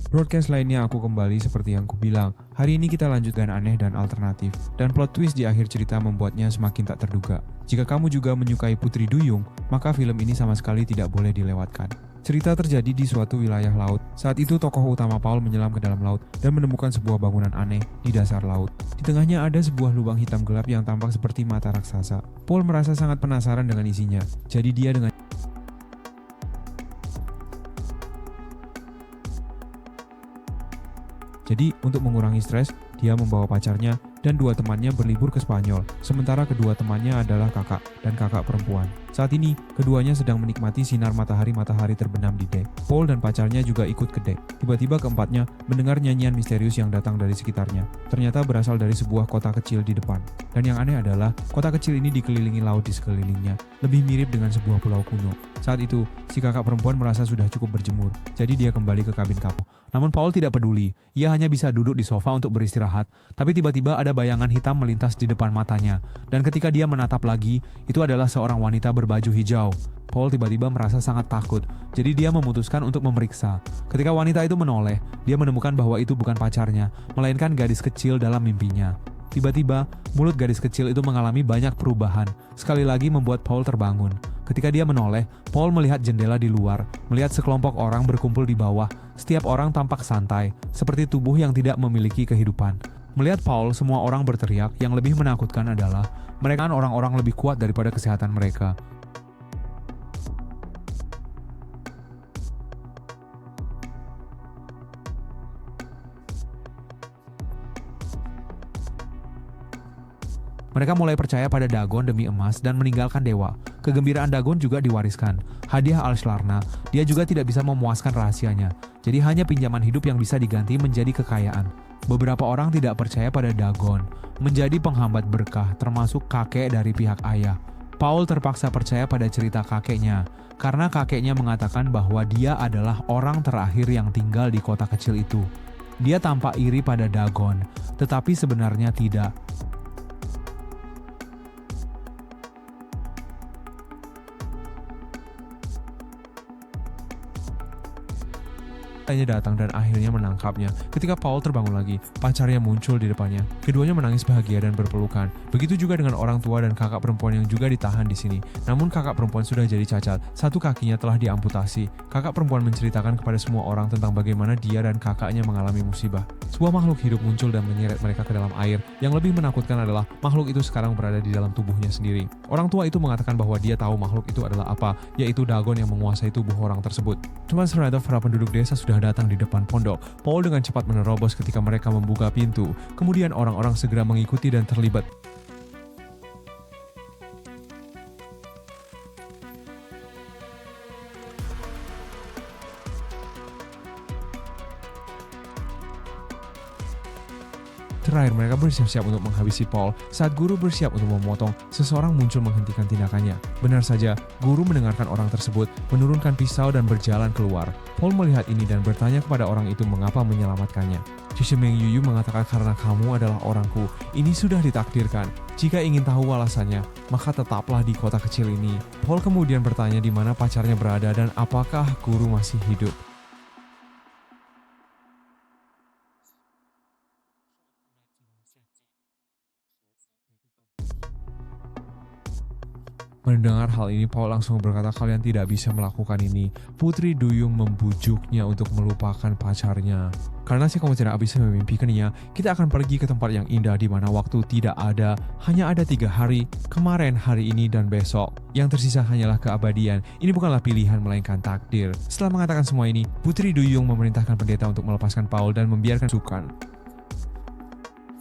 Broadcast lainnya aku kembali seperti yang kubilang. Hari ini kita lanjutkan aneh dan alternatif. Dan plot twist di akhir cerita membuatnya semakin tak terduga. Jika kamu juga menyukai Putri Duyung, maka film ini sama sekali tidak boleh dilewatkan. Cerita terjadi di suatu wilayah laut. Saat itu tokoh utama Paul menyelam ke dalam laut dan menemukan sebuah bangunan aneh di dasar laut. Di tengahnya ada sebuah lubang hitam gelap yang tampak seperti mata raksasa. Paul merasa sangat penasaran dengan isinya. Jadi untuk mengurangi stres, dia membawa pacarnya dan dua temannya berlibur ke Spanyol. Sementara kedua temannya adalah kakak dan kakak perempuan. Saat ini, keduanya sedang menikmati sinar matahari terbenam di dek. Paul dan pacarnya juga ikut ke dek. Tiba-tiba keempatnya mendengar nyanyian misterius yang datang dari sekitarnya. Ternyata berasal dari sebuah kota kecil di depan. Dan yang aneh adalah, kota kecil ini dikelilingi laut di sekelilingnya. Lebih mirip dengan sebuah pulau kuno. Saat itu, si kakak perempuan merasa sudah cukup berjemur. Jadi dia kembali ke kabin kapal. Namun Paul tidak peduli. Ia hanya bisa duduk di sofa untuk beristirahat. Tapi tiba-tiba ada bayangan hitam melintas di depan matanya. Dan ketika dia menatap lagi, itu adalah seorang wanita berbaju hijau. Paul tiba-tiba merasa sangat takut. Jadi dia memutuskan untuk memeriksa. Ketika wanita itu menoleh, dia menemukan bahwa itu bukan pacarnya, melainkan gadis kecil dalam mimpinya. Tiba-tiba, mulut gadis kecil itu mengalami banyak perubahan. Sekali lagi membuat Paul terbangun. Ketika dia menoleh, Paul melihat jendela di luar, melihat sekelompok orang berkumpul di bawah. Setiap orang tampak santai, seperti tubuh yang tidak memiliki kehidupan. Melihat Paul, semua orang berteriak. Yang lebih menakutkan adalah mereka orang-orang lebih kuat daripada kesehatan mereka. Mereka mulai percaya pada Dagon demi emas dan meninggalkan dewa. Kegembiraan Dagon juga diwariskan. Hadiah Al-Shlarna, dia juga tidak bisa memuaskan rahasianya. Jadi hanya pinjaman hidup yang bisa diganti menjadi kekayaan. Beberapa orang tidak percaya pada Dagon, menjadi penghambat berkah termasuk kakek dari pihak ayah. Paul terpaksa percaya pada cerita kakeknya, karena kakeknya mengatakan bahwa dia adalah orang terakhir yang tinggal di kota kecil itu. Dia tampak iri pada Dagon, tetapi sebenarnya tidak. Datang dan akhirnya menangkapnya. Ketika Paul terbangun lagi, pacarnya muncul di depannya. Keduanya menangis bahagia dan berpelukan. Begitu juga dengan orang tua dan kakak perempuan yang juga ditahan di sini. Namun kakak perempuan sudah jadi cacat. Satu kakinya telah diamputasi. Kakak perempuan menceritakan kepada semua orang tentang bagaimana dia dan kakaknya mengalami musibah. Sebuah makhluk hidup muncul dan menyeret mereka ke dalam air. Yang lebih menakutkan adalah makhluk itu sekarang berada di dalam tubuhnya sendiri. Orang tua itu mengatakan bahwa dia tahu makhluk itu adalah apa, yaitu Dagon yang menguasai tubuh orang tersebut. Cuma ternyata para penduduk desa sudah datang di depan pondok. Paul dengan cepat menerobos ketika mereka membuka pintu. Kemudian orang-orang segera mengikuti dan terlibat. Terakhir, mereka bersiap-siap untuk menghabisi Paul. Saat guru bersiap untuk memotong, seseorang muncul menghentikan tindakannya. Benar saja, guru mendengarkan orang tersebut, menurunkan pisau dan berjalan keluar. Paul melihat ini dan bertanya kepada orang itu mengapa menyelamatkannya. Shimeng Yuyu mengatakan karena kamu adalah orangku. Ini sudah ditakdirkan. Jika ingin tahu alasannya, maka tetaplah di kota kecil ini. Paul kemudian bertanya di mana pacarnya berada dan apakah guru masih hidup. Mendengar hal ini, Paul langsung berkata kalian tidak bisa melakukan ini. Putri Duyung membujuknya untuk melupakan pacarnya. Karena si kamu tidak bisa memimpikannya, kita akan pergi ke tempat yang indah di mana waktu tidak ada. Hanya ada 3 hari, kemarin, hari ini, dan besok. Yang tersisa hanyalah keabadian. Ini bukanlah pilihan melainkan takdir. Setelah mengatakan semua ini, Putri Duyung memerintahkan pendeta untuk melepaskan Paul dan membiarkan sukan.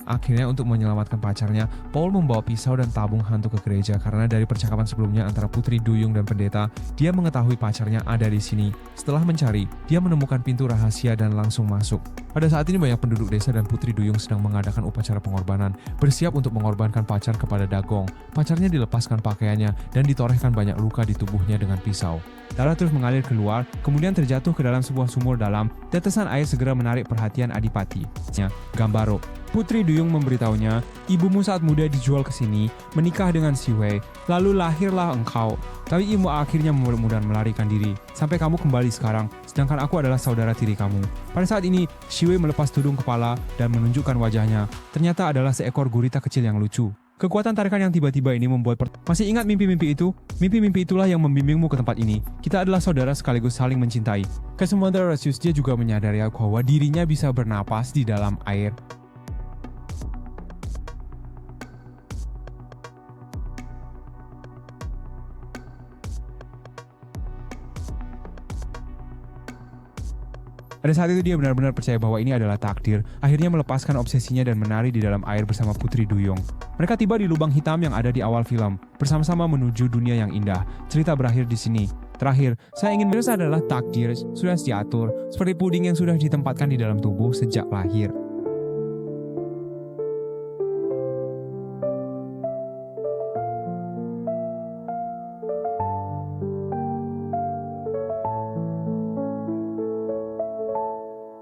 Akhirnya untuk menyelamatkan pacarnya, Paul membawa pisau dan tabung hantu ke gereja karena dari percakapan sebelumnya antara Putri Duyung dan pendeta, dia mengetahui pacarnya ada di sini. Setelah mencari, dia menemukan pintu rahasia dan langsung masuk. Pada saat ini banyak penduduk desa dan Putri Duyung sedang mengadakan upacara pengorbanan, bersiap untuk mengorbankan pacar kepada Dagong. Pacarnya dilepaskan pakaiannya dan ditorehkan banyak luka di tubuhnya dengan pisau. Darah terus mengalir keluar, kemudian terjatuh ke dalam sebuah sumur dalam. Tetesan air segera menarik perhatian Adipati. Gambaro. Putri Duyung memberitahunya, ibumu saat muda dijual ke sini, menikah dengan Si Wei, lalu lahirlah engkau. Tapi ibu akhirnya mudah-mudahan melarikan diri, sampai kamu kembali sekarang, sedangkan aku adalah saudara tiri kamu. Pada saat ini, Si Wei melepas tudung kepala dan menunjukkan wajahnya. Ternyata adalah seekor gurita kecil yang lucu. Kekuatan tarikan yang tiba-tiba ini membuat masih ingat mimpi-mimpi itu? Mimpi-mimpi itulah yang membimbingmu ke tempat ini. Kita adalah saudara sekaligus saling mencintai. Kesemuanya Rasius dia juga menyadari bahwa dirinya bisa bernapas di dalam air. Pada saat itu dia benar-benar percaya bahwa ini adalah takdir, akhirnya melepaskan obsesinya dan menari di dalam air bersama Putri Duyung. Mereka tiba di lubang hitam yang ada di awal film, bersama-sama menuju dunia yang indah. Cerita berakhir di sini. Terakhir, saya ingin adalah takdir sudah diatur, seperti puding yang sudah ditempatkan di dalam tubuh sejak lahir.